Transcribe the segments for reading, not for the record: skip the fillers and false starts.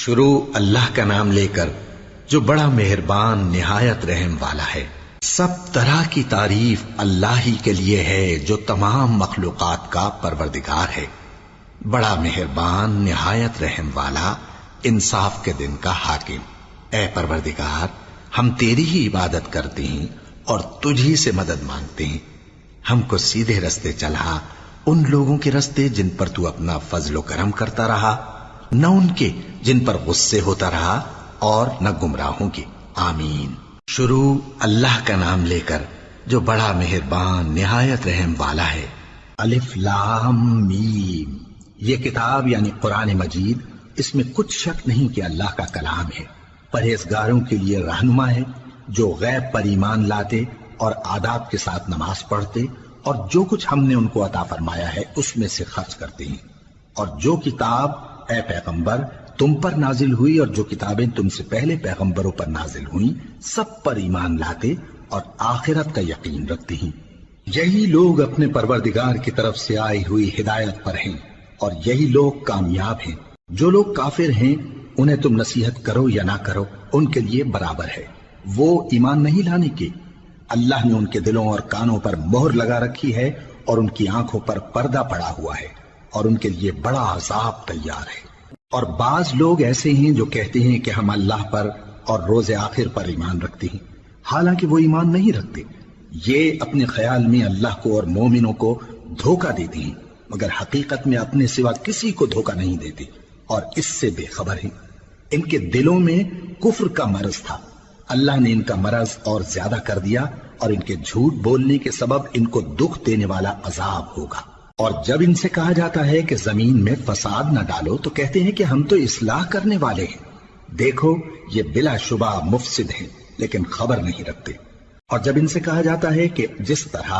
شروع اللہ کا نام لے کر جو بڑا مہربان نہایت رحم والا ہے۔ سب طرح کی تعریف اللہ ہی کے لیے ہے جو تمام مخلوقات کا پروردگار ہے، بڑا مہربان نہایت رحم والا، انصاف کے دن کا حاکم۔ اے پروردگار، ہم تیری ہی عبادت کرتے ہیں اور تجھی سے مدد مانگتے ہیں۔ ہم کو سیدھے رستے چلا، ان لوگوں کے رستے جن پر تو اپنا فضل و کرم کرتا رہا، نہ ان کے جن پر غصے ہوتا رہا، اور نہ گمراہوں کے۔ آمین۔ شروع اللہ کا نام لے کر جو بڑا مہربان نہایت رحم والا ہے۔ الف لام میم۔ یہ کتاب یعنی قرآن مجید، اس میں کچھ شک نہیں کہ اللہ کا کلام ہے، پرہیزگاروں کے لیے رہنما ہے، جو غیب پر ایمان لاتے اور آداب کے ساتھ نماز پڑھتے اور جو کچھ ہم نے ان کو عطا فرمایا ہے اس میں سے خرچ کرتے ہیں، اور جو کتاب اے پیغمبر تم پر نازل ہوئی اور جو کتابیں تم سے پہلے پیغمبروں پر نازل ہوئیں سب پر ایمان لاتے اور آخرت کا یقین رکھتے ہیں۔ یہی لوگ اپنے پروردگار کی طرف سے آئی ہوئی ہدایت پر ہیں اور یہی لوگ کامیاب ہیں۔ جو لوگ کافر ہیں انہیں تم نصیحت کرو یا نہ کرو ان کے لیے برابر ہے، وہ ایمان نہیں لانے کے۔ اللہ نے ان کے دلوں اور کانوں پر مہر لگا رکھی ہے اور ان کی آنکھوں پر پردہ پڑا ہوا ہے اور ان کے لیے بڑا عذاب تیار ہے۔ اور بعض لوگ ایسے ہیں جو کہتے ہیں کہ ہم اللہ پر اور روز آخر پر ایمان رکھتے ہیں، حالانکہ وہ ایمان نہیں رکھتے۔ یہ اپنے خیال میں اللہ کو اور مومنوں کو دھوکہ دیتے ہیں، مگر حقیقت میں اپنے سوا کسی کو دھوکہ نہیں دیتے اور اس سے بے خبر ہیں۔ ان کے دلوں میں کفر کا مرض تھا، اللہ نے ان کا مرض اور زیادہ کر دیا اور ان کے جھوٹ بولنے کے سبب ان کو دکھ دینے والا عذاب ہوگا۔ اور جب ان سے کہا جاتا ہے کہ زمین میں فساد نہ ڈالو تو کہتے ہیں کہ ہم تو اصلاح کرنے والے ہیں۔ دیکھو یہ بلا شبہ مفسد ہیں لیکن خبر نہیں رکھتے۔ اور جب ان سے کہا جاتا ہے کہ جس طرح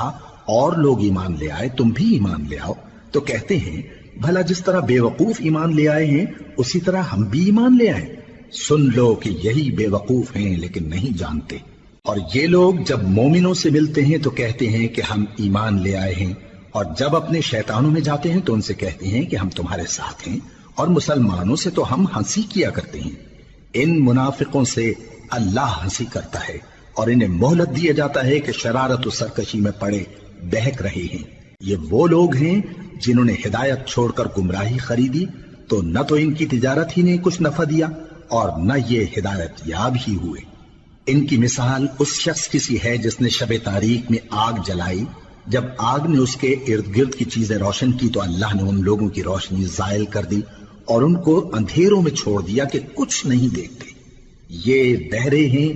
اور لوگ ایمان لے آئے تم بھی ایمان لے آؤ تو کہتے ہیں بھلا جس طرح بے وقوف ایمان لے آئے ہیں اسی طرح ہم بھی ایمان لے آئیں۔ سن لو کہ یہی بے وقوف ہیں لیکن نہیں جانتے۔ اور یہ لوگ جب مومنوں سے ملتے ہیں تو کہتے ہیں کہ ہم ایمان لے آئے ہیں، اور جب اپنے شیطانوں میں جاتے ہیں تو ان سے کہتے ہیں کہ ہم تمہارے ساتھ ہیں، اور مسلمانوں سے تو ہم ہنسی کیا کرتے ہیں۔ ان منافقوں سے اللہ ہنسی کرتا ہے اور انہیں مہلت دیا جاتا ہے کہ شرارت و سرکشی میں پڑے بہک رہے ہیں۔ یہ وہ لوگ ہیں جنہوں نے ہدایت چھوڑ کر گمراہی خریدی، تو نہ تو ان کی تجارت ہی نے کچھ نفع دیا اور نہ یہ ہدایت یاب ہی ہوئے۔ ان کی مثال اس شخص کی سی ہے جس نے شب تاریک میں آگ جلائی، جب آگ نے اس کے ارد گرد کی چیزیں روشن کی تو اللہ نے ان لوگوں کی روشنی زائل کر دی اور ان کو اندھیروں میں چھوڑ دیا کہ کچھ نہیں دیکھتے۔ یہ بہرے ہیں،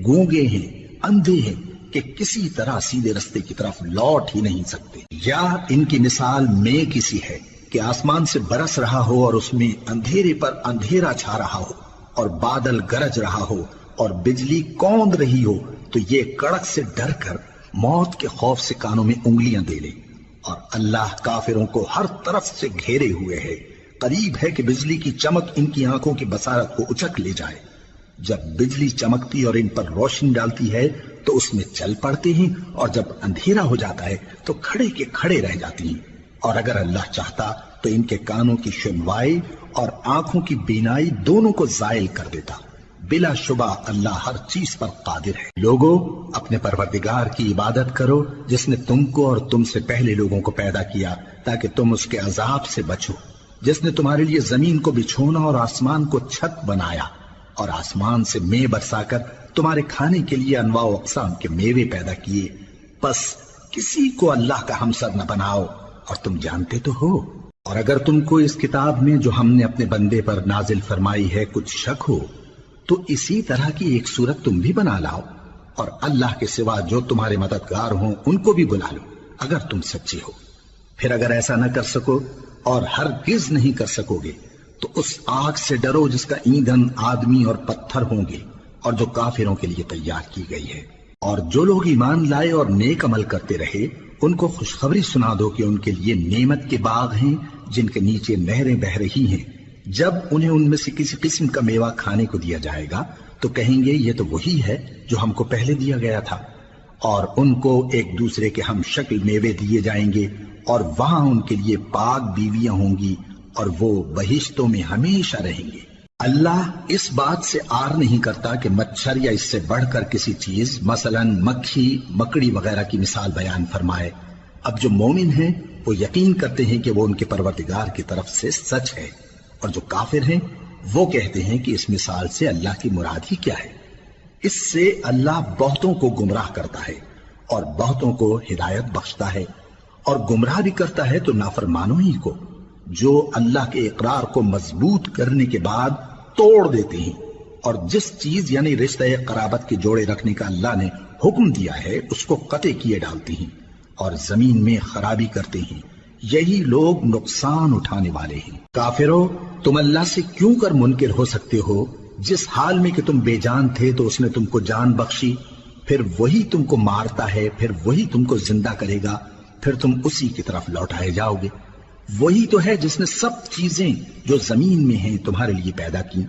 گونگے ہیں، اندھے ہیں کہ کسی طرح سیدھے رستے کی طرف لوٹ ہی نہیں سکتے۔ یا ان کی مثال میں کسی ہے کہ آسمان سے برس رہا ہو اور اس میں اندھیرے پر اندھیرا چھا رہا ہو اور بادل گرج رہا ہو اور بجلی کوند رہی ہو، تو یہ کڑک سے ڈر کر موت کے خوف سے کانوں میں انگلیاں دے لے۔ اور اللہ کافروں کو ہر طرف سے گھیرے ہوئے ہے، قریب ہے کہ بجلی کی چمک ان کی آنکھوں کی بصارت کو اچک لے جائے۔ جب بجلی چمکتی اور ان پر روشنی ڈالتی ہے تو اس میں چل پڑتے ہیں، اور جب اندھیرا ہو جاتا ہے تو کھڑے کے کھڑے رہ جاتی ہیں۔ اور اگر اللہ چاہتا تو ان کے کانوں کی سنوائی اور آنکھوں کی بینائی دونوں کو زائل کر دیتا۔ بلا شبہ اللہ ہر چیز پر قادر ہے۔ لوگو اپنے پروردگار کی عبادت کرو جس نے تم کو اور تم سے پہلے لوگوں کو پیدا کیا تاکہ تم اس کے عذاب سے بچو، جس نے تمہارے لیے زمین کو بچھونا اور آسمان کو چھت بنایا، اور آسمان سے مے برسا کر تمہارے کھانے کے لیے انواع و اقسام کے میوے پیدا کیے۔ پس کسی کو اللہ کا ہمسر نہ بناؤ، اور تم جانتے تو ہو۔ اور اگر تم کو اس کتاب میں جو ہم نے اپنے بندے پر نازل فرمائی ہے کچھ شک ہو تو اسی طرح کی ایک صورت تم بھی بنا لاؤ، اور اللہ کے سوا جو تمہارے مددگار ہوں ان کو بھی بلا لو اگر تم سچے ہو۔ پھر اگر ایسا نہ کر سکو اور ہرگز نہیں کر سکو گے تو اس آگ سے ڈرو جس کا ایندھن آدمی اور پتھر ہوں گے اور جو کافروں کے لیے تیار کی گئی ہے۔ اور جو لوگ ایمان لائے اور نیک عمل کرتے رہے ان کو خوشخبری سنا دو کہ ان کے لیے نعمت کے باغ ہیں جن کے نیچے نہریں بہہ رہی ہیں۔ جب انہیں ان میں سے کسی قسم کا میوہ کھانے کو دیا جائے گا تو کہیں گے یہ تو وہی ہے جو ہم کو پہلے دیا گیا تھا، اور ان کو ایک دوسرے کے ہم شکل میوے دیے جائیں گے، اور وہاں ان کے لیے پاک بیویاں ہوں گی اور وہ بہشتوں میں ہمیشہ رہیں گے۔ اللہ اس بات سے آر نہیں کرتا کہ مچھر یا اس سے بڑھ کر کسی چیز مثلاً مکھی مکڑی وغیرہ کی مثال بیان فرمائے۔ اب جو مومن ہیں وہ یقین کرتے ہیں کہ وہ ان کے پروردگار کی طرف سے سچ ہے، اور جو کافر ہیں وہ کہتے ہیں کہ اس مثال سے اللہ کی مراد ہی کیا ہے۔ اس سے اللہ بہتوں کو گمراہ کرتا ہے اور بہتوں کو ہدایت بخشتا ہے، اور گمراہ بھی کرتا ہے تو نافرمانوں ہی کو، جو اللہ کے اقرار کو مضبوط کرنے کے بعد توڑ دیتے ہیں، اور جس چیز یعنی رشتہ قرابت کے جوڑے رکھنے کا اللہ نے حکم دیا ہے اس کو قطع کیے ڈالتے ہیں اور زمین میں خرابی کرتے ہیں۔ یہی لوگ نقصان اٹھانے والے ہیں۔ کافرو، تم اللہ سے کیوں کر منکر ہو سکتے ہو؟ جس حال میں کہ تم بے جان تھے تو اس نے تم کو جان بخشی، پھر وہی تم کو مارتا ہے، پھر وہی تم کو زندہ کرے گا، پھر تم اسی کی طرف لوٹائے جاؤ گے۔ وہی تو ہے جس نے سب چیزیں جو زمین میں ہیں تمہارے لیے پیدا کی،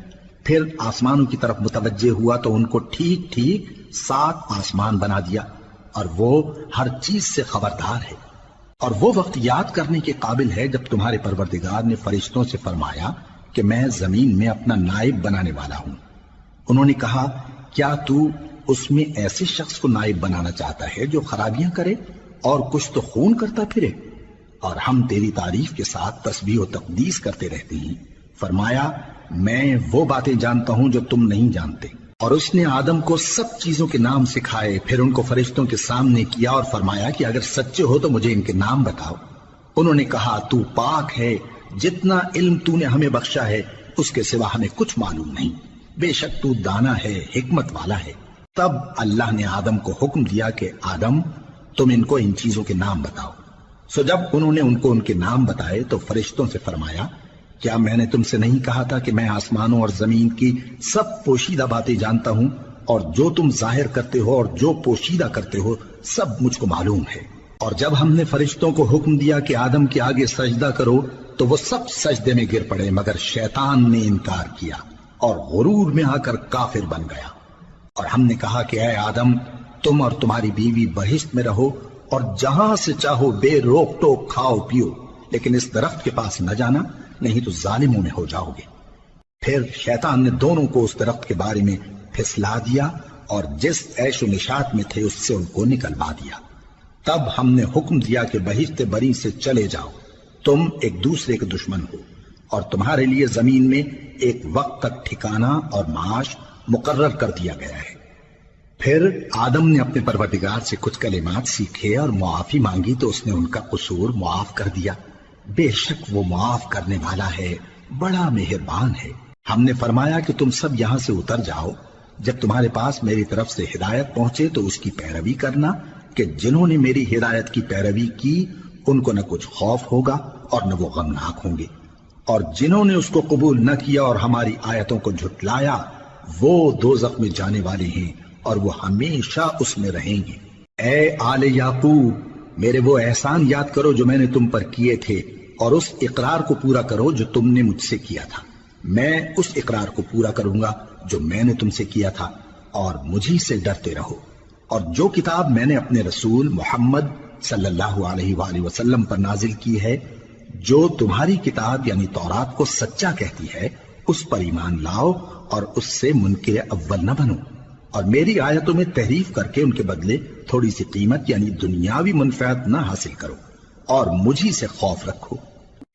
پھر آسمانوں کی طرف متوجہ ہوا تو ان کو ٹھیک ٹھیک 7 آسمان بنا دیا، اور وہ ہر چیز سے خبردار ہے۔ اور وہ وقت یاد کرنے کے قابل ہے جب تمہارے پروردگار نے فرشتوں سے فرمایا کہ میں زمین میں اپنا نائب بنانے والا ہوں۔ انہوں نے کہا، کیا تو اس میں ایسے شخص کو نائب بنانا چاہتا ہے جو خرابیاں کرے اور کچھ تو خون کرتا پھرے؟ اور ہم تیری تعریف کے ساتھ تسبیح و تقدیس کرتے رہتے ہیں۔ فرمایا، میں وہ باتیں جانتا ہوں جو تم نہیں جانتے۔ اور اس نے آدم کو سب چیزوں کے نام سکھائے، پھر ان کو فرشتوں کے سامنے کیا اور فرمایا کہ اگر سچے ہو تو مجھے ان کے نام بتاؤ۔ انہوں نے کہا، تو پاک ہے، جتنا علم تو نے ہمیں بخشا ہے اس کے سوا ہمیں کچھ معلوم نہیں، بے شک تو دانا ہے، حکمت والا ہے۔ تب اللہ نے آدم کو حکم دیا کہ آدم، تم ان کو ان چیزوں کے نام بتاؤ۔ سو جب انہوں نے ان کو ان کے نام بتائے تو فرشتوں سے فرمایا، کیا میں نے تم سے نہیں کہا تھا کہ میں آسمانوں اور زمین کی سب پوشیدہ باتیں جانتا ہوں، اور جو تم ظاہر کرتے ہو اور جو پوشیدہ کرتے ہو سب مجھ کو معلوم ہے۔ اور جب ہم نے فرشتوں کو حکم دیا کہ آدم کے آگے سجدہ کرو تو وہ سب سجدے میں گر پڑے مگر شیطان نے انکار کیا اور غرور میں آ کر کافر بن گیا۔ اور ہم نے کہا کہ اے آدم، تم اور تمہاری بیوی بہشت میں رہو اور جہاں سے چاہو بے روک ٹوک کھاؤ پیو، لیکن اس درخت کے پاس نہ جانا، نہیں تو ظالموں میں ہو جاؤ گے۔ پھر شیطان نے دونوں کو اس درخت کے بارے میں پھسلا دیا اور جس عیش و نشاط میں تھے اس سے ان کو نکلوا دیا۔ تب ہم نے حکم دیا کہ بہشت بری سے چلے جاؤ، تم ایک دوسرے کے دشمن ہو، اور تمہارے لیے زمین میں ایک وقت تک ٹھکانہ اور معاش مقرر کر دیا گیا ہے۔ پھر آدم نے اپنے پروردگار سے کچھ کلمات سیکھے اور معافی مانگی تو اس نے ان کا قصور معاف کر دیا۔ بے شک وہ معاف کرنے والا ہے، بڑا مہربان ہے۔ ہم نے فرمایا کہ تم سب یہاں سے اتر جاؤ، جب تمہارے پاس میری طرف سے ہدایت پہنچے تو اس کی پیروی کرنا، کہ جنہوں نے میری ہدایت کی پیروی کی ان کو نہ کچھ خوف ہوگا اور نہ وہ غمناک ہوں گے، اور جنہوں نے اس کو قبول نہ کیا اور ہماری آیتوں کو جھٹلایا وہ دوزخ میں جانے والے ہیں اور وہ ہمیشہ اس میں رہیں گے۔ اے آل یعقوب، میرے وہ احسان یاد کرو جو میں نے تم پر کیے تھے، اور اس اقرار کو پورا کرو جو تم نے مجھ سے کیا تھا۔ میں اس اقرار کو پورا کروں گا جو میں نے تم سے کیا تھا، اور مجھی سے ڈرتے رہو۔ اور جو کتاب میں نے اپنے رسول محمد صلی اللہ علیہ وآلہ وسلم پر نازل کی ہے، جو تمہاری کتاب یعنی تورات کو سچا کہتی ہے، اس پر ایمان لاؤ اور اس سے منکر اول نہ بنو، اور میری آیتوں میں تحریف کر کے ان کے بدلے تھوڑی سی قیمت یعنی دنیاوی منفعت نہ حاصل کرو، اور مجھی سے خوف رکھو،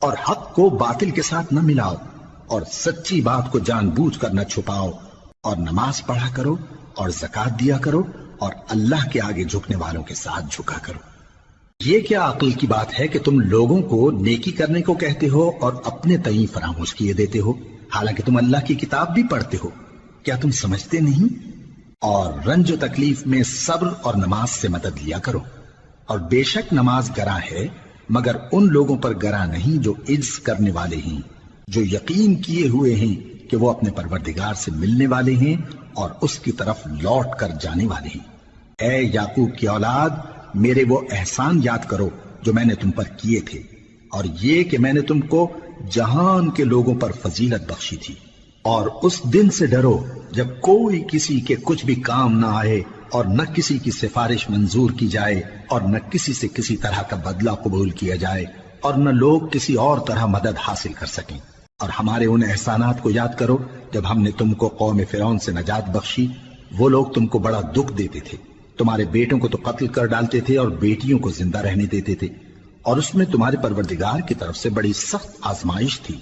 اور حق کو باطل کے ساتھ نہ ملاؤ، اور سچی بات کو جان بوجھ کر نہ چھپاؤ، اور نماز پڑھا کرو اور زکوٰۃ دیا کرو، اور اللہ کے آگے جھکنے والوں کے ساتھ جھکا کرو۔ یہ کیا عقل کی بات ہے کہ تم لوگوں کو نیکی کرنے کو کہتے ہو اور اپنے تئیں فراموش کیے دیتے ہو، حالانکہ تم اللہ کی کتاب بھی پڑھتے ہو؟ کیا تم سمجھتے نہیں؟ اور رنج و تکلیف میں صبر اور نماز سے مدد لیا کرو، اور بے شک نماز گراں ہے مگر ان لوگوں پر گراں نہیں جو عجز کرنے والے ہیں، جو یقین کیے ہوئے ہیں کہ وہ اپنے پروردگار سے ملنے والے ہیں اور اس کی طرف لوٹ کر جانے والے ہیں۔ اے یعقوب کی اولاد، میرے وہ احسان یاد کرو جو میں نے تم پر کیے تھے، اور یہ کہ میں نے تم کو جہان کے لوگوں پر فضیلت بخشی تھی۔ اور اس دن سے ڈرو جب کوئی کسی کے کچھ بھی کام نہ آئے، اور نہ کسی کی سفارش منظور کی جائے، اور نہ کسی سے کسی طرح کا بدلہ قبول کیا جائے، اور نہ لوگ کسی اور طرح مدد حاصل کر سکیں۔ اور ہمارے ان احسانات کو یاد کرو جب ہم نے تم کو قوم فرعون سے نجات بخشی، وہ لوگ تم کو بڑا دکھ دیتے تھے، تمہارے بیٹوں کو تو قتل کر ڈالتے تھے اور بیٹیوں کو زندہ رہنے دیتے تھے، اور اس میں تمہارے پروردگار کی طرف سے بڑی سخت آزمائش تھی۔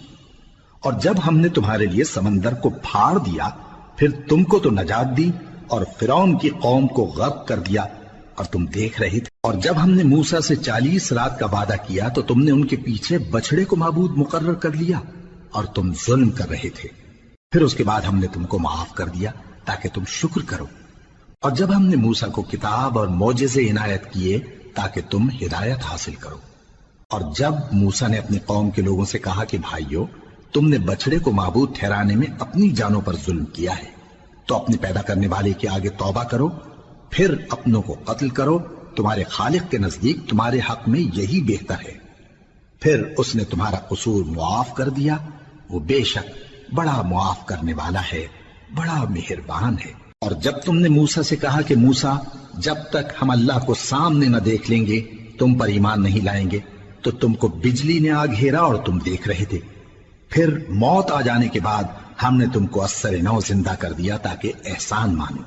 اور جب ہم نے تمہارے لیے سمندر کو پھاڑ دیا، پھر تم کو تو نجات دی اور فرعون کی قوم کو غرق کر دیا، اور تم دیکھ رہے تھے۔ اور جب ہم نے موسیٰ سے 40 رات کا وعدہ کیا تو تم نے ان کے پیچھے بچڑے کو معبود مقرر کر لیا اور تم ظلم کر رہے تھے۔ پھر اس کے بعد ہم نے تم کو معاف کر دیا تاکہ تم شکر کرو۔ اور جب ہم نے موسیٰ کو کتاب اور معجزے عنایت کیے تاکہ تم ہدایت حاصل کرو۔ اور جب موسیٰ نے اپنی قوم کے لوگوں سے کہا کہ بھائیو، تم نے بچڑے کو معبود ٹھہرانے میں اپنی جانوں پر ظلم کیا ہے، تو اپنے پیدا کرنے والے کے آگے توبہ کرو، پھر اپنوں کو قتل کرو، تمہارے خالق کے نزدیک تمہارے حق میں یہی بہتر ہے۔ پھر اس نے تمہارا قصور معاف کر دیا، وہ بے شک بڑا معاف کرنے والا ہے، بڑا مہربان ہے۔ اور جب تم نے موسیٰ سے کہا کہ موسیٰ، جب تک ہم اللہ کو سامنے نہ دیکھ لیں گے تم پر ایمان نہیں لائیں گے، تو تم کو بجلی نے آ گھیرا اور تم دیکھ رہے تھے۔ پھر موت آ جانے کے بعد ہم نے تم کو اثر نو زندہ کر دیا تاکہ احسان مانو۔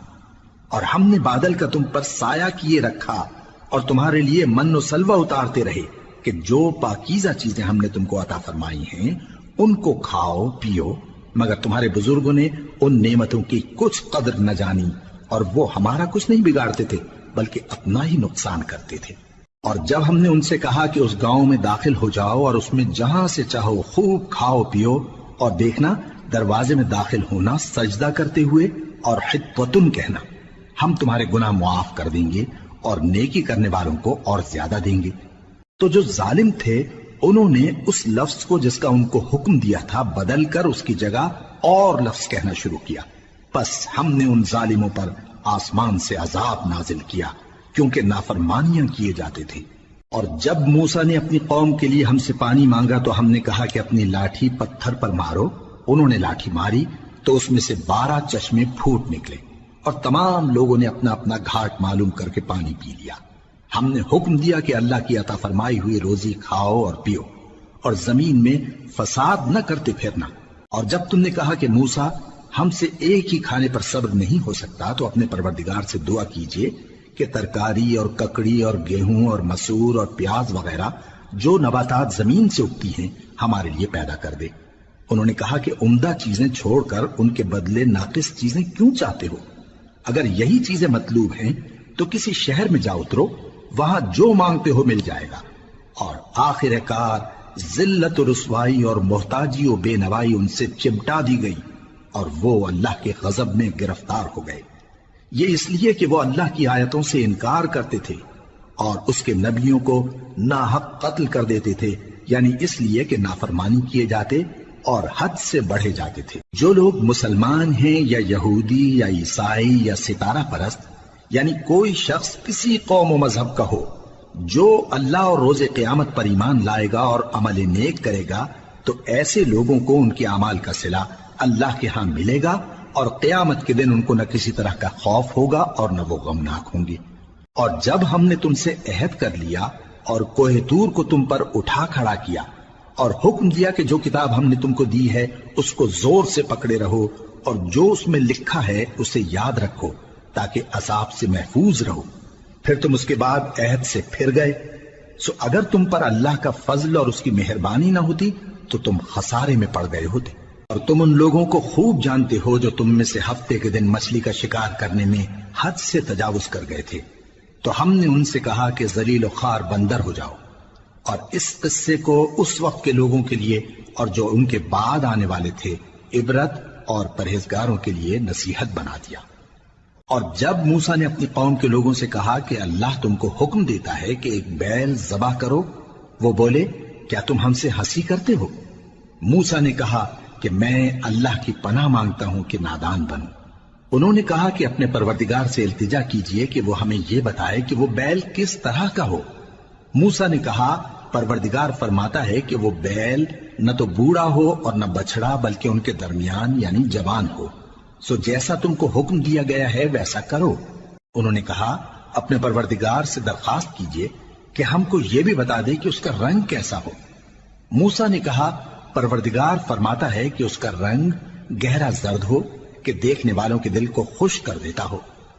اور ہم نے بادل کا تم پر سایہ کیے رکھا اور تمہارے لیے من و سلوہ اتارتے رہے کہ جو پاکیزہ چیزیں ہم نے تم کو عطا فرمائی ہیں ان کو کھاؤ پیو، مگر تمہارے بزرگوں نے ان نعمتوں کی کچھ قدر نہ جانی، اور وہ ہمارا کچھ نہیں بگاڑتے تھے بلکہ اپنا ہی نقصان کرتے تھے۔ اور جب ہم نے ان سے کہا کہ اس گاؤں میں داخل ہو جاؤ اور اس میں جہاں سے چاہو خوب کھاؤ پیو، اور دیکھنا دروازے میں داخل ہونا سجدہ کرتے ہوئے اور حطوتن کہنا، ہم تمہارے گناہ معاف کر دیں گے اور نیکی کرنے والوں کو اور زیادہ دیں گے۔ تو جو ظالم تھے انہوں نے اس لفظ کو جس کا ان کو حکم دیا تھا بدل کر اس کی جگہ اور لفظ کہنا شروع کیا، پس ہم نے ان ظالموں پر آسمان سے عذاب نازل کیا کیونکہ نافرمانیاں کیے جاتے تھے۔ اور جب موسیٰ نے اپنی قوم کے لیے ہم سے پانی مانگا تو ہم نے کہا کہ اپنی لاٹھی پتھر پر مارو، انہوں نے لاٹھی ماری تو اس میں سے 12 چشمے پھوٹ نکلے، اور تمام لوگوں نے اپنا اپنا گھاٹ معلوم کر کے پانی پی لیا۔ ہم نے حکم دیا کہ اللہ کی عطا فرمائی ہوئی روزی کھاؤ اور پیو، اور زمین میں فساد نہ کرتے پھرنا۔ اور جب تم نے کہا کہ موسیٰ، ہم سے ایک ہی کھانے پر صبر نہیں ہو سکتا، تو اپنے پروردگار سے دعا کیجئے کہ ترکاری اور ککڑی اور گیہوں اور مسور اور پیاز وغیرہ جو نباتات زمین سے اگتی ہیں ہمارے لیے پیدا کر دے۔ انہوں نے کہا کہ عمدہ چیزیں چھوڑ کر ان کے بدلے ناقص چیزیں کیوں چاہتے ہو؟ اگر یہی چیزیں مطلوب ہیں تو کسی شہر میں جا اترو، وہاں جو مانگتے ہو مل جائے گا۔ اور آخر کار ذلت و رسوائی اور محتاجی و بے نوائی ان سے چمٹا دی گئی، اور وہ اللہ کے غضب میں گرفتار ہو گئے، یہ اس لیے کہ وہ اللہ کی آیتوں سے انکار کرتے تھے اور اس کے نبیوں کو ناحق قتل کر دیتے تھے، یعنی اس لیے کہ نافرمانی کیے جاتے اور حد سے بڑھے جاتے تھے۔ جو لوگ مسلمان ہیں یا یہودی یا عیسائی یا ستارہ پرست، یعنی کوئی شخص کسی قوم و مذہب کا ہو، جو اللہ اور روز قیامت پر ایمان لائے گا اور عمل نیک کرے گا، تو ایسے لوگوں کو ان کے اعمال کا صلہ اللہ کے ہاں ملے گا، اور قیامت کے دن ان کو نہ کسی طرح کا خوف ہوگا اور نہ وہ غمناک ہوں گے۔ اور جب ہم نے تم سے عہد کر لیا اور کوہ طور کو تم پر اٹھا کھڑا کیا اور حکم دیا کہ جو کتاب ہم نے تم کو دی ہے اس کو زور سے پکڑے رہو، اور جو اس میں لکھا ہے اسے یاد رکھو تاکہ عذاب سے محفوظ رہو، پھر تم اس کے بعد عہد سے پھر گئے، سو اگر تم پر اللہ کا فضل اور اس کی مہربانی نہ ہوتی تو تم خسارے میں پڑ گئے ہوتے۔ اور تم ان لوگوں کو خوب جانتے ہو جو تم میں سے ہفتے کے دن مچھلی کا شکار کرنے میں حد سے تجاوز کر گئے تھے، تو ہم نے ان سے کہا کہ ذلیل و خوار بندر ہو جاؤ، اور اس قصے کو اس وقت کے لوگوں کے لیے اور جو ان کے بعد آنے والے تھے عبرت اور پرہیزگاروں کے لیے نصیحت بنا دیا۔ اور جب موسیٰ نے اپنی قوم کے لوگوں سے کہا کہ اللہ تم کو حکم دیتا ہے کہ ایک بیل ذبح کرو، وہ بولے کیا تم ہم سے ہنسی کرتے ہو؟ موسیٰ نے کہا کہ میں اللہ کی پناہ مانگتا ہوں کہ نادان بنوں۔ انہوں نے کہا کہ اپنے پروردگار سے التجا کیجئے کہ وہ ہمیں یہ بتائے کہ وہ بیل کس طرح کا ہو۔ موسیٰ نے کہا پروردگار فرماتا ہے کہ وہ بیل نہ تو بوڑھا ہو اور نہ بچڑا بلکہ ان کے درمیان یعنی جوان ہو، سو جیسا تم کو حکم دیا گیا ہے ویسا کرو۔ انہوں نے کہا اپنے پروردگار سے درخواست کیجئے کہ ہم کو یہ بھی بتا دے کہ اس کا رنگ کیسا ہو۔ موسیٰ نے کہا پروردگار فرماتا ہے کہ اس کا رنگ گہرا زرد ہو کہ دیکھنے والوں کے دل کو خوش کر دیتا ہو۔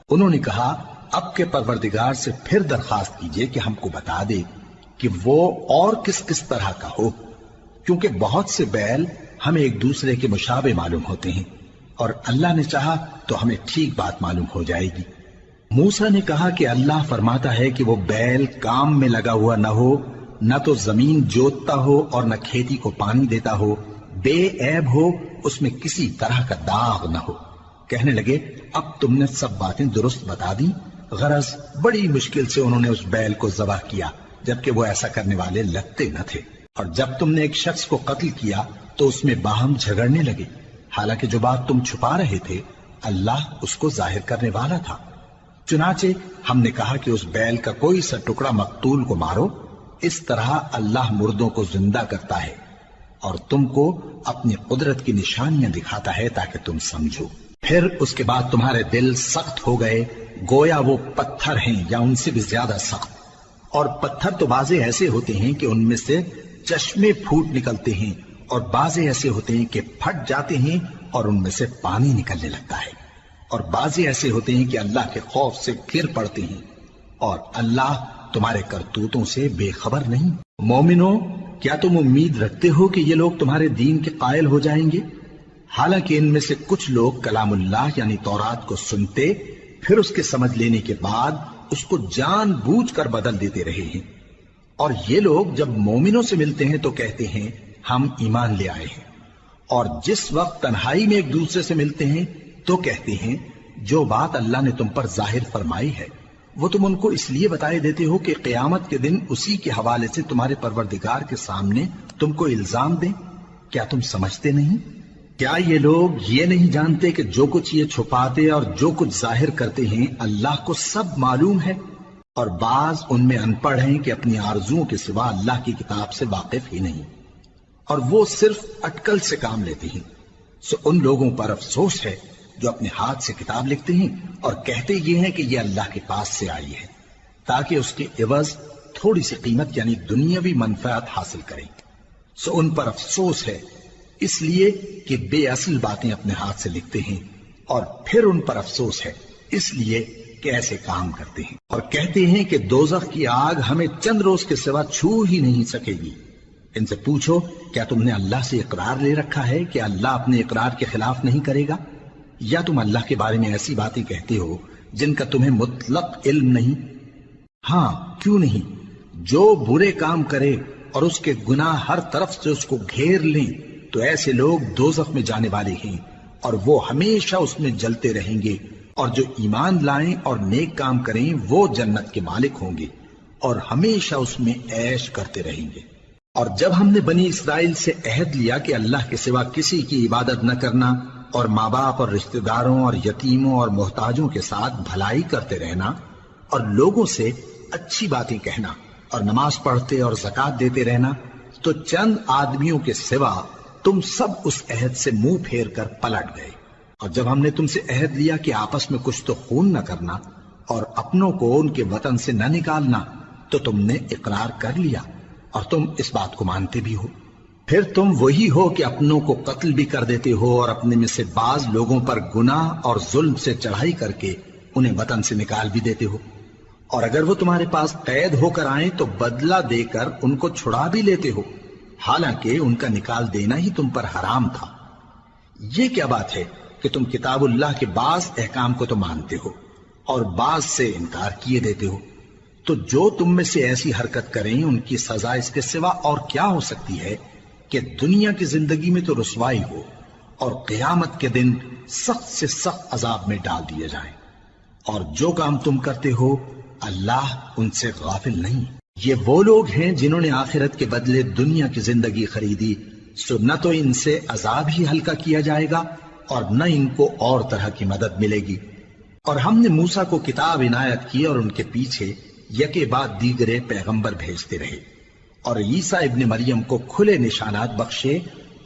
انہوں نے کہا اب کے پروردگار سے پھر درخواست کیجئے کہ ہم کو بتا دے کہ وہ اور کس کس طرح کا ہو، کیونکہ بہت سے بیل ہمیں ایک دوسرے کے مشابہ معلوم ہوتے ہیں، اور اللہ نے چاہا تو ہمیں ٹھیک بات معلوم ہو جائے گی۔ موسیٰ نے کہا کہ اللہ فرماتا ہے کہ وہ بیل کام میں لگا ہوا نہ ہو، نہ تو زمین جوتتا ہو اور نہ کھیتی کو پانی دیتا ہو، بے عیب ہو، اس میں کسی طرح کا داغ نہ ہو۔ کہنے لگے اب تم نے سب باتیں درست بتا دی۔ غرض بڑی مشکل سے انہوں نے اس بیل کو ذبح کیا، جبکہ وہ ایسا کرنے والے لگتے نہ تھے۔ اور جب تم نے ایک شخص کو قتل کیا تو اس میں باہم جھگڑنے لگے، حالانکہ جو بات تم چھپا رہے تھے اللہ اس کو ظاہر کرنے والا تھا۔ چنانچہ ہم نے کہا کہ اس بیل کا کوئی سا ٹکڑا مقتول کو مارو، اس طرح اللہ مردوں کو زندہ کرتا ہے اور تم کو اپنی قدرت کی نشانیاں دکھاتا ہے تاکہ تم سمجھو۔ پھر اس کے بعد تمہارے دل سخت ہو گئے گویا وہ پتھر ہیں یا ان سے بھی زیادہ سخت، اور پتھر تو بعضے ایسے ہوتے ہیں کہ ان میں سے چشمے پھوٹ نکلتے ہیں، اور بعضے ایسے ہوتے ہیں کہ پھٹ جاتے ہیں اور ان میں سے پانی نکلنے لگتا ہے، اور بعضے ایسے ہوتے ہیں کہ اللہ کے خوف سے گر پڑتے ہیں، اور اللہ تمہارے کرتوتوں سے بے خبر نہیں۔ مومنو، کیا تم امید رکھتے ہو کہ یہ لوگ تمہارے دین کے قائل ہو جائیں گے؟ حالانکہ ان میں سے کچھ لوگ کلام اللہ یعنی تورات کو سنتے پھر اس کے سمجھ لینے کے بعد اس کو جان بوجھ کر بدل دیتے رہے ہیں، اور یہ لوگ جب مومنوں سے ملتے ہیں تو کہتے ہیں ہم ایمان لے آئے ہیں، اور جس وقت تنہائی میں ایک دوسرے سے ملتے ہیں تو کہتے ہیں جو بات اللہ نے تم پر ظاہر فرمائی ہے وہ تم ان کو اس لیے بتائے دیتے ہو کہ قیامت کے دن اسی کے حوالے سے تمہارے پروردگار کے سامنے تم کو الزام دیں۔ کیا تم سمجھتے نہیں؟ کیا یہ لوگ یہ نہیں جانتے کہ جو کچھ یہ چھپاتے اور جو کچھ ظاہر کرتے ہیں اللہ کو سب معلوم ہے؟ اور بعض ان میں ان پڑھ ہیں کہ اپنی آرزوؤں کے سوا اللہ کی کتاب سے واقف ہی نہیں، اور وہ صرف اٹکل سے کام لیتے ہیں۔ سو ان لوگوں پر افسوس ہے جو اپنے ہاتھ سے کتاب لکھتے ہیں اور کہتے یہ ہیں کہ یہ اللہ کے پاس سے آئی ہے، تاکہ اس کے عوض تھوڑی سی قیمت یعنی دنیاوی منفعت حاصل کریں۔ سو ان پر افسوس ہے اس لیے کہ بے اصل باتیں اپنے ہاتھ سے لکھتے ہیں، اور پھر ان پر افسوس ہے اس لیے کہ ایسے کام کرتے ہیں، اور کہتے ہیں کہ دوزخ کی آگ ہمیں چند روز کے سوا چھو ہی نہیں سکے گی۔ ان سے پوچھو کیا تم نے اللہ سے اقرار لے رکھا ہے کہ اللہ اپنے اقرار کے خلاف نہیں کرے گا، یا تم اللہ کے بارے میں ایسی باتیں کہتے ہو جن کا تمہیں مطلق علم نہیں؟ ہاں کیوں نہیں، جو برے کام کرے اور اس کے گناہ ہر طرف سے اس کو گھیر لیں تو ایسے لوگ دوزخ میں جانے والے ہیں، اور وہ ہمیشہ اس میں جلتے رہیں گے، اور جو ایمان لائیں اور نیک کام کریں وہ جنت کے مالک ہوں گے اور ہمیشہ اس میں عیش کرتے رہیں گے۔ اور جب ہم نے بنی اسرائیل سے عہد لیا کہ اللہ کے سوا کسی کی عبادت نہ کرنا، اور ماں باپ اور رشتہ داروں اور یتیموں اور محتاجوں کے ساتھ بھلائی کرتے رہنا، اور لوگوں سے اچھی باتیں کہنا، اور نماز پڑھتے اور زکوٰۃ دیتے رہنا، تو چند آدمیوں کے سوا تم سب اس عہد سے منہ پھیر کر پلٹ گئے۔ اور جب ہم نے تم سے عہد لیا کہ آپس میں کچھ تو خون نہ کرنا اور اپنوں کو ان کے وطن سے نہ نکالنا، تو تم نے اقرار کر لیا اور تم اس بات کو مانتے بھی ہو۔ پھر تم وہی ہو کہ اپنوں کو قتل بھی کر دیتے ہو اور اپنے میں سے بعض لوگوں پر گناہ اور ظلم سے چڑھائی کر کے انہیں وطن سے نکال بھی دیتے ہو، اور اگر وہ تمہارے پاس قید ہو کر آئیں تو بدلہ دے کر ان کو چھڑا بھی لیتے ہو، حالانکہ ان کا نکال دینا ہی تم پر حرام تھا۔ یہ کیا بات ہے کہ تم کتاب اللہ کے بعض احکام کو تو مانتے ہو اور بعض سے انکار کیے دیتے ہو؟ تو جو تم میں سے ایسی حرکت کریں ان کی سزا اس کے سوا اور کیا ہو سکتی ہے کہ دنیا کی زندگی میں تو رسوائی ہو اور قیامت کے دن سخت سے سخت عذاب میں ڈال دیے جائیں۔ اور جو کام تم کرتے ہو اللہ ان سے غافل نہیں۔ یہ وہ لوگ ہیں جنہوں نے آخرت کے بدلے دنیا کی زندگی خریدی، سو نہ تو ان سے عذاب ہی ہلکا کیا جائے گا اور نہ ان کو اور طرح کی مدد ملے گی۔ اور ہم نے موسیٰ کو کتاب عنایت کی اور ان کے پیچھے یکے بعد دیگرے پیغمبر بھیجتے رہے، اور عیسیٰ ابن مریم کو کھلے نشانات بخشے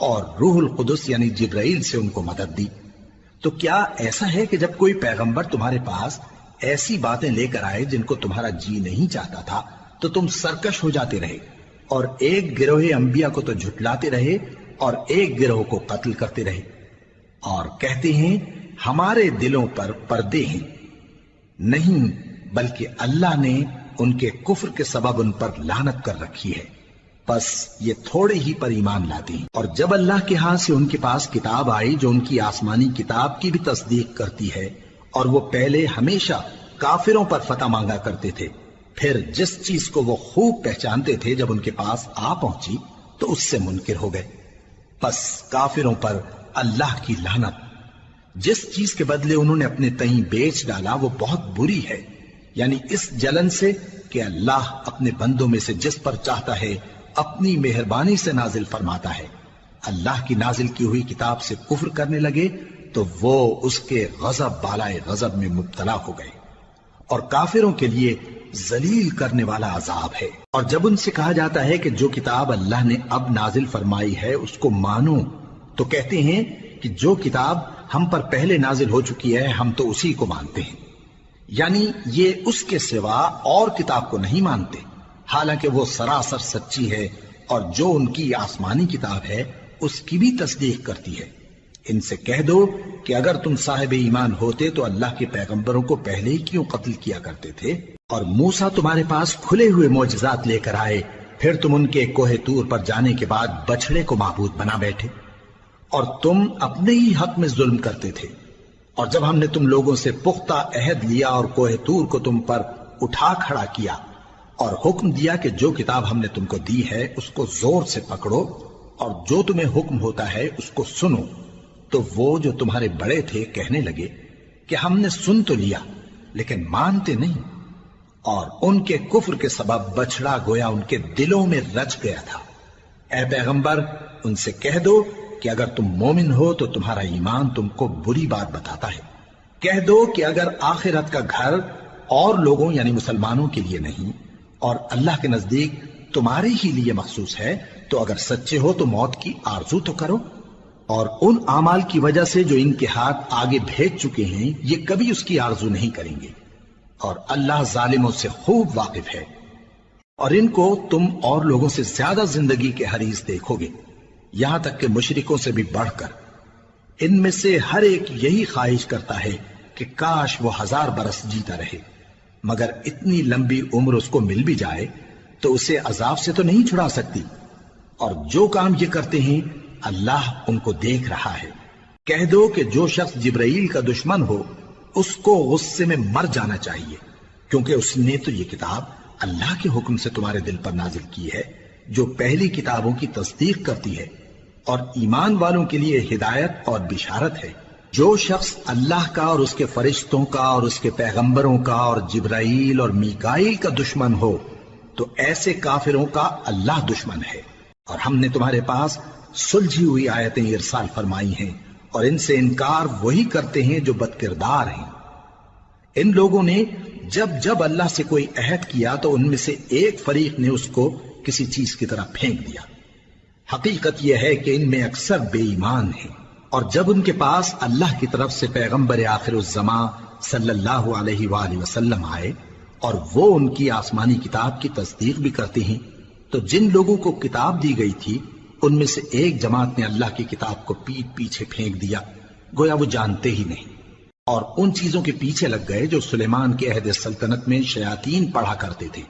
اور روح القدس یعنی جبرائیل سے ان کو مدد دی۔ تو کیا ایسا ہے کہ جب کوئی پیغمبر تمہارے پاس ایسی باتیں لے کر آئے جن کو تمہارا جی نہیں چاہتا تھا تو تم سرکش ہو جاتے رہے، اور ایک گروہ انبیاء کو تو جھٹلاتے رہے اور ایک گروہ کو قتل کرتے رہے؟ اور کہتے ہیں ہمارے دلوں پر پردے ہیں، نہیں بلکہ اللہ نے ان کے کفر کے سبب ان پر لعنت کر رکھی ہے، بس یہ تھوڑے ہی پر ایمان لاتے ہیں۔ اور جب اللہ کے ہاں سے ان کے پاس کتاب آئی جو ان کی آسمانی کتاب کی بھی تصدیق کرتی ہے، اور وہ پہلے ہمیشہ کافروں پر فتح مانگا کرتے تھے، پھر جس چیز کو وہ خوب پہچانتے تھے جب ان کے پاس آ پہنچی تو اس سے منکر ہو گئے، بس کافروں پر اللہ کی لعنت۔ جس چیز کے بدلے انہوں نے اپنے تئیں بیچ ڈالا وہ بہت بری ہے، یعنی اس جلن سے کہ اللہ اپنے بندوں میں سے جس پر چاہتا ہے اپنی مہربانی سے نازل فرماتا ہے۔ اللہ کی نازل کی ہوئی کتاب سے کفر کرنے لگے تو وہ اس کے غضب بالائے غضب میں مبتلا ہو گئے، اور کافروں کے لیے ذلیل کرنے والا عذاب ہے۔ اور جب ان سے کہا جاتا ہے کہ جو کتاب اللہ نے اب نازل فرمائی ہے اس کو مانو، تو کہتے ہیں کہ جو کتاب ہم پر پہلے نازل ہو چکی ہے ہم تو اسی کو مانتے ہیں، یعنی یہ اس کے سوا اور کتاب کو نہیں مانتے، حالانکہ وہ سراسر سچی ہے، اور جو ان کی آسمانی کتاب ہے اس کی بھی تصدیق کرتی ہے۔ ان سے کہہ دو کہ اگر تم صاحب ایمان ہوتے تو اللہ کے پیغمبروں کو پہلے ہی کیوں قتل کیا کرتے تھے؟ اور موسیٰ تمہارے پاس کھلے ہوئے معجزات لے کر آئے، پھر تم ان کے کوہ طور پر جانے کے بعد بچڑے کو معبود بنا بیٹھے، اور تم اپنے ہی حق میں ظلم کرتے تھے۔ اور جب ہم نے تم لوگوں سے پختہ عہد لیا اور کوہ طور کو تم پر اٹھا کھڑا کیا اور حکم دیا کہ جو کتاب ہم نے تم کو دی ہے اس کو زور سے پکڑو اور جو تمہیں حکم ہوتا ہے اس کو سنو، تو وہ جو تمہارے بڑے تھے کہنے لگے کہ ہم نے سن تو لیا لیکن مانتے نہیں، اور ان کے کفر کے سبب بچڑا گویا ان کے دلوں میں رچ گیا تھا۔ اے پیغمبر ان سے کہہ دو کہ اگر تم مومن ہو تو تمہارا ایمان تم کو بری بات بتاتا ہے۔ کہہ دو کہ اگر آخرت کا گھر اور لوگوں یعنی مسلمانوں کے لیے نہیں اور اللہ کے نزدیک تمہارے ہی لیے مخصوص ہے تو اگر سچے ہو تو موت کی آرزو تو کرو، اور ان اعمال کی وجہ سے جو ان کے ہاتھ آگے بھیج چکے ہیں یہ کبھی اس کی آرزو نہیں کریں گے، اور اللہ ظالموں سے خوب واقف ہے۔ اور ان کو تم اور لوگوں سے زیادہ زندگی کے حریص دیکھو گے، یہاں تک کہ مشرکوں سے بھی بڑھ کر۔ ان میں سے ہر ایک یہی خواہش کرتا ہے کہ کاش وہ 1000 برس جیتا رہے، مگر اتنی لمبی عمر اس کو مل بھی جائے تو اسے عذاب سے تو نہیں چھڑا سکتی، اور جو کام یہ کرتے ہیں اللہ ان کو دیکھ رہا ہے۔ کہہ دو کہ جو شخص جبرائیل کا دشمن ہو اس کو غصے میں مر جانا چاہیے، کیونکہ اس نے تو یہ کتاب اللہ کے حکم سے تمہارے دل پر نازل کی ہے جو پہلی کتابوں کی تصدیق کرتی ہے، اور ایمان والوں کے لیے ہدایت اور بشارت ہے۔ جو شخص اللہ کا اور اس کے فرشتوں کا اور اس کے پیغمبروں کا اور جبرائیل اور میکائیل کا دشمن ہو تو ایسے کافروں کا اللہ دشمن ہے۔ اور ہم نے تمہارے پاس سلجھی ہوئی آیتیں ارسال فرمائی ہیں، اور ان سے انکار وہی کرتے ہیں جو بد کردار ہیں۔ ان لوگوں نے جب جب اللہ سے کوئی عہد کیا تو ان میں سے ایک فریق نے اس کو کسی چیز کی طرح پھینک دیا۔ حقیقت یہ ہے کہ ان میں اکثر بے ایمان ہیں، اور جب ان کے پاس اللہ کی طرف سے پیغمبر آخر الزماں صلی اللہ علیہ وآلہ وسلم آئے اور وہ ان کی آسمانی کتاب کی تصدیق بھی کرتے ہیں، تو جن لوگوں کو کتاب دی گئی تھی ان میں سے ایک جماعت نے اللہ کی کتاب کو پیٹ پیچھے پھینک دیا، گویا وہ جانتے ہی نہیں، اور ان چیزوں کے پیچھے لگ گئے جو سلیمان کے عہد سلطنت میں شیاطین پڑھا کرتے تھے۔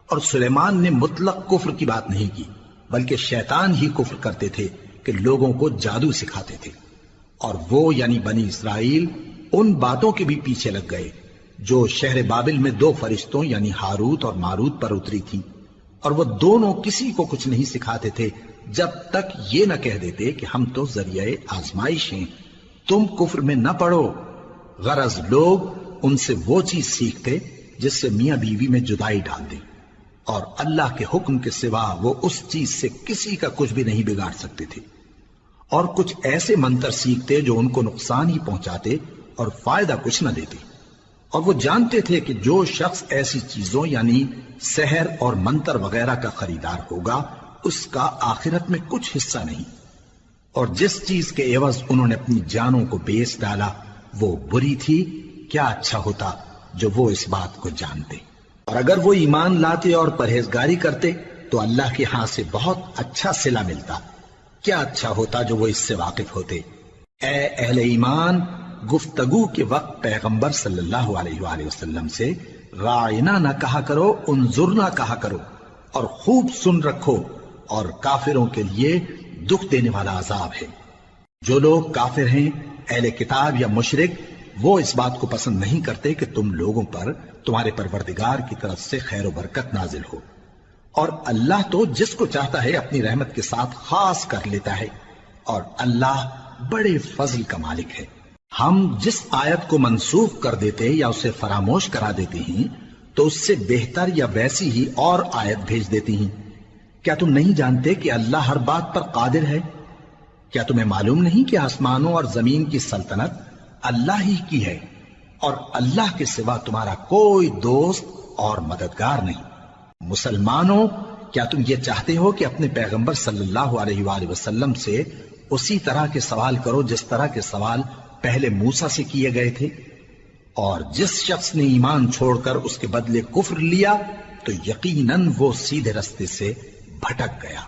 اور سلیمان نے مطلق کفر کی بات نہیں کی، بلکہ شیطان ہی کفر کرتے تھے کہ لوگوں کو جادو سکھاتے تھے، اور وہ یعنی بنی اسرائیل ان باتوں کے بھی پیچھے لگ گئے جو شہر بابل میں 2 فرشتوں یعنی ہاروت اور ماروت پر اتری تھی، اور وہ دونوں کسی کو کچھ نہیں سکھاتے تھے جب تک یہ نہ کہہ دیتے کہ ہم تو ذریعہ آزمائش ہیں، تم کفر میں نہ پڑو۔ غرض لوگ ان سے وہ چیز سیکھتے جس سے میاں بیوی میں جدائی ڈال دیں، اور اللہ کے حکم کے سوا وہ اس چیز سے کسی کا کچھ بھی نہیں بگاڑ سکتے تھے، اور کچھ ایسے منتر سیکھتے جو ان کو نقصان ہی پہنچاتے اور فائدہ کچھ نہ دیتے، اور وہ جانتے تھے کہ جو شخص ایسی چیزوں یعنی سحر اور منتر وغیرہ کا خریدار ہوگا اس کا آخرت میں کچھ حصہ نہیں، اور جس چیز کے عوض انہوں نے اپنی جانوں کو بیچ ڈالا وہ بری تھی، کیا اچھا ہوتا جو وہ اس بات کو جانتے۔ اور اگر وہ ایمان لاتے اور پرہیزگاری کرتے تو اللہ کے ہاں سے بہت اچھا صلہ ملتا، کیا اچھا ہوتا جو وہ اس سے واقف ہوتے۔ اے اہل ایمان، گفتگو کے وقت پیغمبر صلی اللہ علیہ وآلہ وسلم سے رائنا نہ کہا کرو، انظرنا کہا کرو، اور خوب سن رکھو، اور کافروں کے لیے دکھ دینے والا عذاب ہے۔ جو لوگ کافر ہیں، اہل کتاب یا مشرک، وہ اس بات کو پسند نہیں کرتے کہ تم لوگوں پر تمہارے پروردگار کی طرف سے خیر و برکت نازل ہو، اور اللہ تو جس کو چاہتا ہے اپنی رحمت کے ساتھ خاص کر لیتا ہے، اور اللہ بڑے فضل کا مالک ہے۔ ہم جس آیت کو منسوخ کر دیتے یا اسے فراموش کرا دیتے ہیں تو اس سے بہتر یا ویسی ہی اور آیت بھیج دیتی ہیں۔ کیا تم نہیں جانتے کہ اللہ ہر بات پر قادر ہے؟ کیا تمہیں معلوم نہیں کہ آسمانوں اور زمین کی سلطنت اللہ ہی کی ہے، اور اللہ کے سوا تمہارا کوئی دوست اور مددگار نہیں؟ مسلمانوں، کیا تم یہ چاہتے ہو کہ اپنے پیغمبر صلی اللہ علیہ وآلہ وسلم سے اسی طرح کے سوال کرو جس طرح کے سوال پہلے موسیٰ سے کیے گئے تھے؟ اور جس شخص نے ایمان چھوڑ کر اس کے بدلے کفر لیا تو یقیناً وہ سیدھے رستے سے بھٹک گیا۔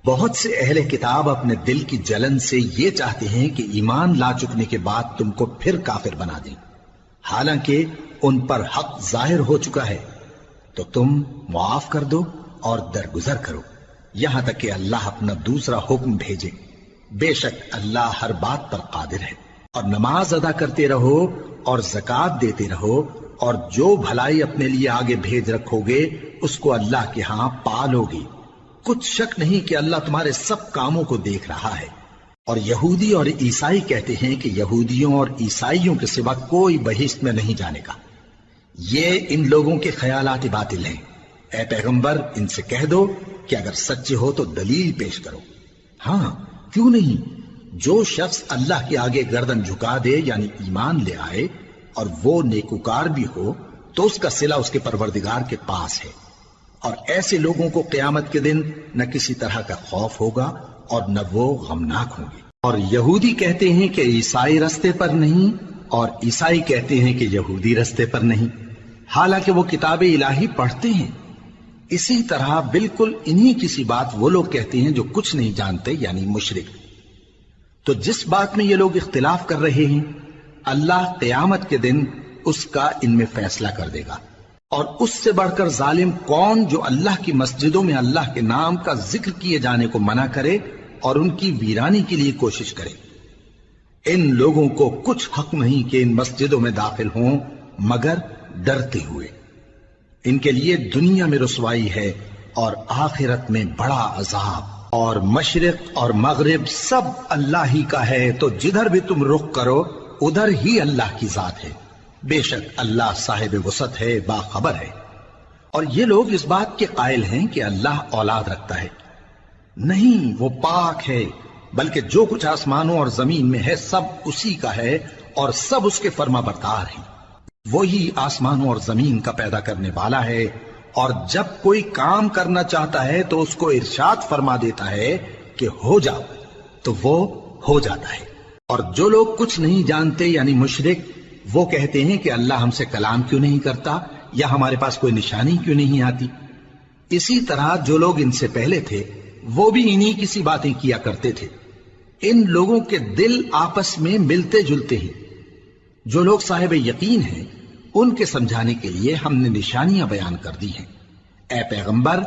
بہت سے اہل کتاب اپنے دل کی جلن سے یہ چاہتے ہیں کہ ایمان لا چکنے کے بعد تم کو پھر کافر بنا دیں، حالانکہ ان پر حق ظاہر ہو چکا ہے۔ تو تم معاف کر دو اور درگزر کرو یہاں تک کہ اللہ اپنا دوسرا حکم بھیجے۔ بے شک اللہ ہر بات پر قادر ہے۔ اور نماز ادا کرتے رہو اور زکوٰۃ دیتے رہو، اور جو بھلائی اپنے لیے آگے بھیج رکھو گے اس کو اللہ کے ہاں پالو گے۔ کچھ شک نہیں کہ اللہ تمہارے سب کاموں کو دیکھ رہا ہے۔ اور یہودی اور عیسائی کہتے ہیں کہ یہودیوں اور عیسائیوں کے سوا کوئی بہشت میں نہیں جانے گا۔ یہ ان لوگوں کے خیالات باطل ہیں۔ اے پیغمبر، ان سے کہہ دو کہ اگر سچے ہو تو دلیل پیش کرو۔ ہاں، کیوں نہیں؟ جو شخص اللہ کے آگے گردن جھکا دے یعنی ایمان لے آئے اور وہ نیکوکار بھی ہو تو اس کا صلہ اس کے پروردگار کے پاس ہے، اور ایسے لوگوں کو قیامت کے دن نہ کسی طرح کا خوف ہوگا اور نہ وہ غمناک ہوں گے۔ اور یہودی کہتے ہیں کہ عیسائی رستے پر نہیں، اور عیسائی کہتے ہیں کہ یہودی رستے پر نہیں، حالانکہ وہ کتاب الہی پڑھتے ہیں۔ اسی طرح بالکل انہی کسی بات وہ لوگ کہتے ہیں جو کچھ نہیں جانتے یعنی مشرک۔ تو جس بات میں یہ لوگ اختلاف کر رہے ہیں اللہ قیامت کے دن اس کا ان میں فیصلہ کر دے گا۔ اور اس سے بڑھ کر ظالم کون جو اللہ کی مسجدوں میں اللہ کے نام کا ذکر کیے جانے کو منع کرے اور ان کی ویرانی کے لیے کوشش کرے۔ ان لوگوں کو کچھ حق نہیں کہ ان مسجدوں میں داخل ہوں مگر ڈرتے ہوئے۔ ان کے لیے دنیا میں رسوائی ہے اور آخرت میں بڑا عذاب۔ اور مشرق اور مغرب سب اللہ ہی کا ہے، تو جدھر بھی تم رخ کرو ادھر ہی اللہ کی ذات ہے۔ بے شک اللہ صاحب وسعت ہے، باخبر ہے۔ اور یہ لوگ اس بات کے قائل ہیں کہ اللہ اولاد رکھتا ہے۔ نہیں، وہ پاک ہے، بلکہ جو کچھ آسمانوں اور زمین میں ہے سب اسی کا ہے، اور سب اس کے فرما بردار ہیں۔ وہی آسمانوں اور زمین کا پیدا کرنے والا ہے، اور جب کوئی کام کرنا چاہتا ہے تو اس کو ارشاد فرما دیتا ہے کہ ہو جا، تو وہ ہو جاتا ہے۔ اور جو لوگ کچھ نہیں جانتے یعنی مشرک، وہ کہتے ہیں کہ اللہ ہم سے کلام کیوں نہیں کرتا، یا ہمارے پاس کوئی نشانی کیوں نہیں آتی۔ اسی طرح جو لوگ ان سے پہلے تھے وہ بھی انہی کسی باتیں کیا کرتے تھے۔ ان لوگوں کے دل آپس میں ملتے جلتے ہیں۔ جو لوگ صاحب یقین ہیں ان کے سمجھانے کے لیے ہم نے نشانیاں بیان کر دی ہیں۔ اے پیغمبر،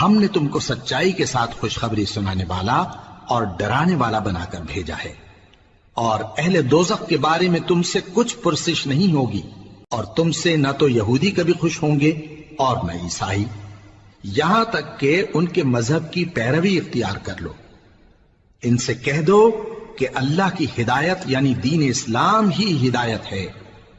ہم نے تم کو سچائی کے ساتھ خوشخبری سنانے والا اور ڈرانے والا بنا کر بھیجا ہے، اور اہل دوزخ کے بارے میں تم سے کچھ پرسش نہیں ہوگی، اور تم سے نہ تو یہودی کبھی خوش ہوں گے اور نہ عیسائی، یہاں تک کہ ان کے مذہب کی پیروی اختیار کر لو۔ ان سے کہہ دو کہ اللہ کی ہدایت یعنی دین اسلام ہی ہدایت ہے،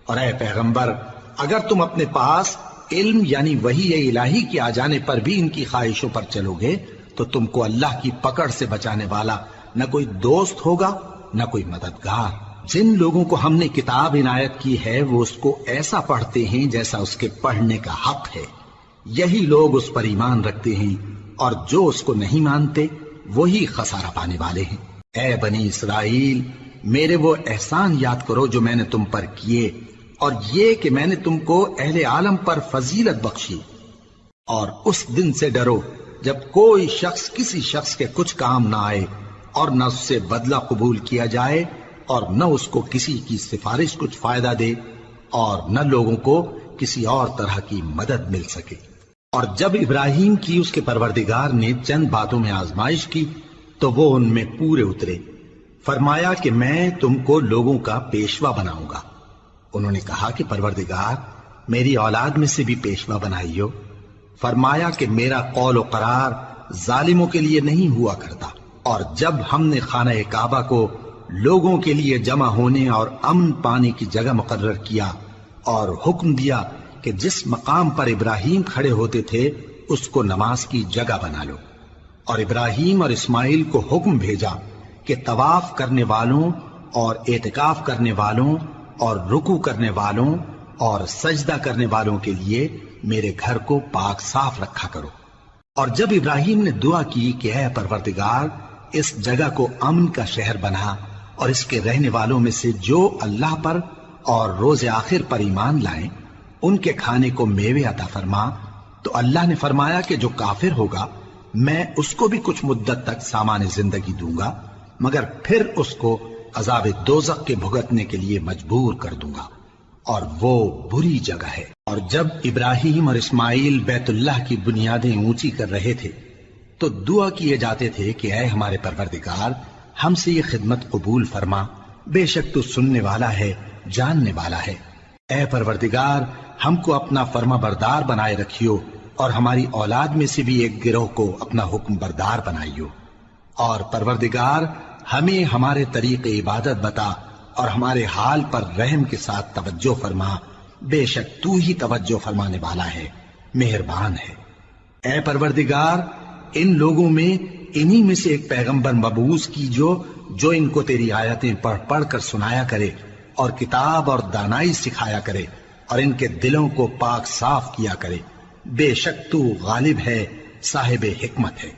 اور اے پیغمبر اگر تم اپنے پاس علم یعنی وحی الہی کے آ جانے پر بھی ان کی خواہشوں پر چلو گے تو تم کو اللہ کی پکڑ سے بچانے والا نہ کوئی دوست ہوگا نہ کوئی مددگار۔ جن لوگوں کو ہم نے کتاب عنایت کی ہے وہ اس کو ایسا پڑھتے ہیں جیسا اس کے پڑھنے کا حق ہے، یہی لوگ اس پر ایمان رکھتے ہیں، اور جو اس کو نہیں مانتے وہی خسارہ پانے والے ہیں۔ اے بنی اسرائیل، میرے وہ احسان یاد کرو جو میں نے تم پر کیے، اور یہ کہ میں نے تم کو اہل عالم پر فضیلت بخشی۔ اور اس دن سے ڈرو جب کوئی شخص کسی شخص کے کچھ کام نہ آئے اور نہ اس سے بدلہ قبول کیا جائے، اور نہ اس کو کسی کی سفارش کچھ فائدہ دے اور نہ لوگوں کو کسی اور طرح کی مدد مل سکے۔ اور جب ابراہیم کی اس کے پروردگار نے چند باتوں میں آزمائش کی تو وہ ان میں پورے اترے۔ فرمایا کہ میں تم کو لوگوں کا پیشوا بناؤں گا۔ انہوں نے کہا کہ پروردگار میری اولاد میں سے بھی پیشوا بنائیو۔ فرمایا کہ میرا قول و قرار ظالموں کے لیے نہیں ہوا کرتا۔ اور جب ہم نے خانہ کعبہ کو لوگوں کے لیے جمع ہونے اور امن پانے کی جگہ مقرر کیا اور حکم دیا کہ جس مقام پر ابراہیم کھڑے ہوتے تھے اس کو نماز کی جگہ بنا لو، اور ابراہیم اور اسماعیل کو حکم بھیجا کہ طواف کرنے والوں اور اعتکاف کرنے والوں اور رکوع کرنے والوں اور سجدہ کرنے والوں کے لیے میرے گھر کو پاک صاف رکھا کرو۔ اور جب ابراہیم نے دعا کی کہ اے پروردگار اس جگہ کو امن کا شہر بنا اور اس کے رہنے والوں میں سے جو اللہ پر اور روز آخر پر ایمان لائیں ان کے کھانے کو میوے عطا فرما، تو اللہ نے فرمایا کہ جو کافر ہوگا میں اس کو بھی کچھ مدت تک سامان زندگی دوں گا، مگر پھر اس کو عذاب دوزخ کے بھگتنے کے لیے مجبور کر دوں گا، اور وہ بری جگہ ہے۔ اور جب ابراہیم اور اسماعیل بیت اللہ کی بنیادیں اونچی کر رہے تھے تو دعا کیے جاتے تھے کہ اے ہمارے پروردگار ہم سے یہ خدمت قبول فرما، بے شک تو سننے والا ہے، جاننے والا ہے۔ اے پروردگار ہم کو اپنا فرما بردار بنائے رکھیو، اور ہماری اولاد میں سے بھی ایک گروہ کو اپنا حکم بردار بنائیو، اور پروردگار ہمیں ہمارے طریق عبادت بتا اور ہمارے حال پر رحم کے ساتھ توجہ فرما، بے شک تو ہی توجہ فرمانے والا ہے، مہربان ہے۔ اے پروردگار ان لوگوں میں انہی میں سے ایک پیغمبر مبعوث کیجو جو ان کو تیری آیتیں پڑھ پڑھ کر سنایا کرے اور کتاب اور دانائی سکھایا کرے اور ان کے دلوں کو پاک صاف کیا کرے، بے شک تو غالب ہے، صاحب حکمت ہے۔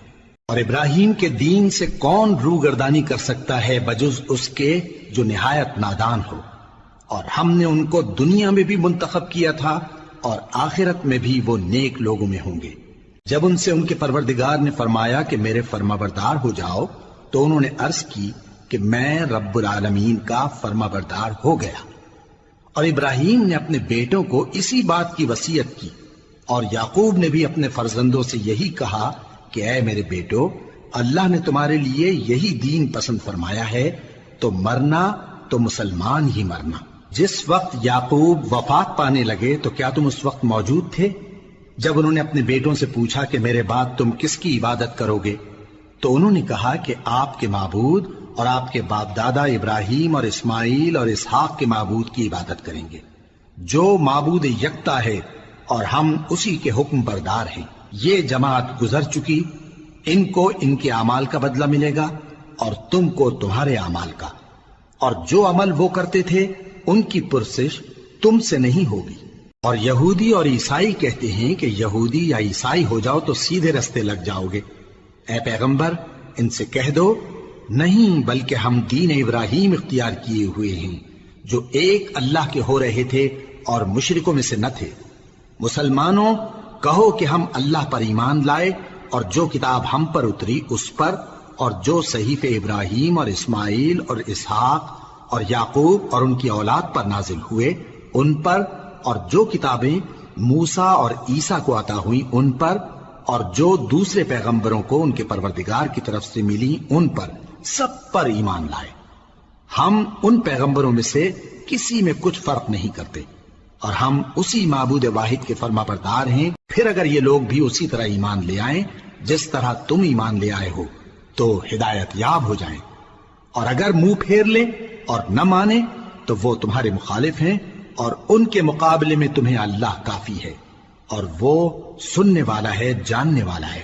اور ابراہیم کے دین سے کون روگردانی کر سکتا ہے بجز اس کے جو نہایت نادان ہو، اور ہم نے ان کو دنیا میں بھی منتخب کیا تھا اور آخرت میں بھی وہ نیک لوگوں میں ہوں گے۔ جب ان سے ان کے پروردگار نے فرمایا کہ میرے فرما بردار ہو جاؤ تو انہوں نے عرض کی کہ میں رب العالمین کا فرما بردار ہو گیا۔ اور ابراہیم نے اپنے بیٹوں کو اسی بات کی وصیت کی، اور یعقوب نے بھی اپنے فرزندوں سے یہی کہا کہ اے میرے بیٹو اللہ نے تمہارے لیے یہی دین پسند فرمایا ہے، تو مرنا تو مسلمان ہی مرنا۔ جس وقت یعقوب وفات پانے لگے تو کیا تم اس وقت موجود تھے جب انہوں نے اپنے بیٹوں سے پوچھا کہ میرے بعد تم کس کی عبادت کرو گے؟ تو انہوں نے کہا کہ آپ کے معبود اور آپ کے باپ دادا ابراہیم اور اسماعیل اور اسحاق کے معبود کی عبادت کریں گے، جو معبود یکتا ہے اور ہم اسی کے حکم بردار ہیں۔ یہ جماعت گزر چکی، ان کو ان کے اعمال کا بدلہ ملے گا اور تم کو تمہارے اعمال کا، اور جو عمل وہ کرتے تھے ان کی پرسش تم سے نہیں ہوگی۔ اور یہودی اور عیسائی کہتے ہیں کہ یہودی یا عیسائی ہو جاؤ تو سیدھے رستے لگ جاؤ گے۔ اے پیغمبر ان سے کہہ دو نہیں، بلکہ ہم دین ابراہیم اختیار کیے ہوئے ہیں جو ایک اللہ کے ہو رہے تھے اور مشرکوں میں سے نہ تھے۔ مسلمانوں کہو کہ ہم اللہ پر ایمان لائے اور جو کتاب ہم پر اتری اس پر، اور جو صحیفے ابراہیم اور اسماعیل اور اسحاق اور یعقوب اور ان کی اولاد پر نازل ہوئے ان پر، اور جو کتابیں موسیٰ اور عیسیٰ کو عطا ہوئیں ان پر، اور جو دوسرے پیغمبروں کو ان کے پروردگار کی طرف سے ملی ان پر، سب پر ایمان لائے۔ ہم ان پیغمبروں میں سے کسی میں کچھ فرق نہیں کرتے، اور ہم اسی معبود واحد کے فرما بردار ہیں۔ پھر اگر یہ لوگ بھی اسی طرح ایمان لے آئیں جس طرح تم ایمان لے آئے ہو تو ہدایت یاب ہو جائیں، اور اگر منہ پھیر لیں اور نہ مانیں تو وہ تمہارے مخالف ہیں، اور ان کے مقابلے میں تمہیں اللہ کافی ہے، اور وہ سننے والا ہے، جاننے والا ہے۔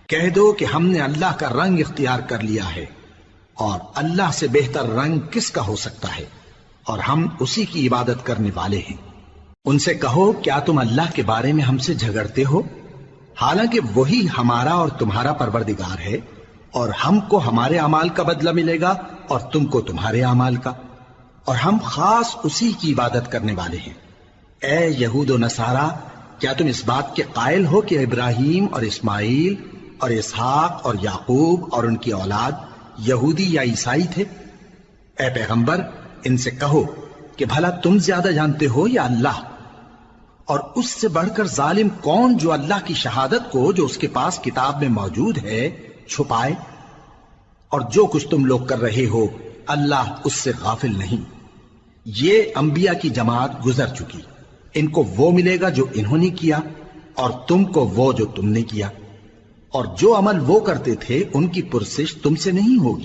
کہہ دو کہ ہم نے اللہ کا رنگ اختیار کر لیا ہے، اور اللہ سے بہتر رنگ کس کا ہو سکتا ہے، اور ہم اسی کی عبادت کرنے والے ہیں۔ ان سے کہو کیا تم اللہ کے بارے میں ہم سے جھگڑتے ہو، حالانکہ وہی ہمارا اور تمہارا پروردگار ہے، اور ہم کو ہمارے اعمال کا بدلہ ملے گا اور تم کو تمہارے اعمال کا، اور ہم خاص اسی کی عبادت کرنے والے ہیں۔ اے یہود و نصارا کیا تم اس بات کے قائل ہو کہ ابراہیم اور اسماعیل اور اسحاق اور یعقوب اور ان کی اولاد یہودی یا عیسائی تھے؟ اے پیغمبر ان سے کہو کہ بھلا تم زیادہ جانتے ہو یا اللہ؟ اور اس سے بڑھ کر ظالم کون جو اللہ کی شہادت کو جو اس کے پاس کتاب میں موجود ہے چھپائے؟ اور جو کچھ تم لوگ کر رہے ہو اللہ اس سے غافل نہیں۔ یہ انبیاء کی جماعت گزر چکی، ان کو وہ ملے گا جو انہوں نے کیا اور تم کو وہ جو تم نے کیا، اور جو عمل وہ کرتے تھے ان کی پرسش تم سے نہیں ہوگی۔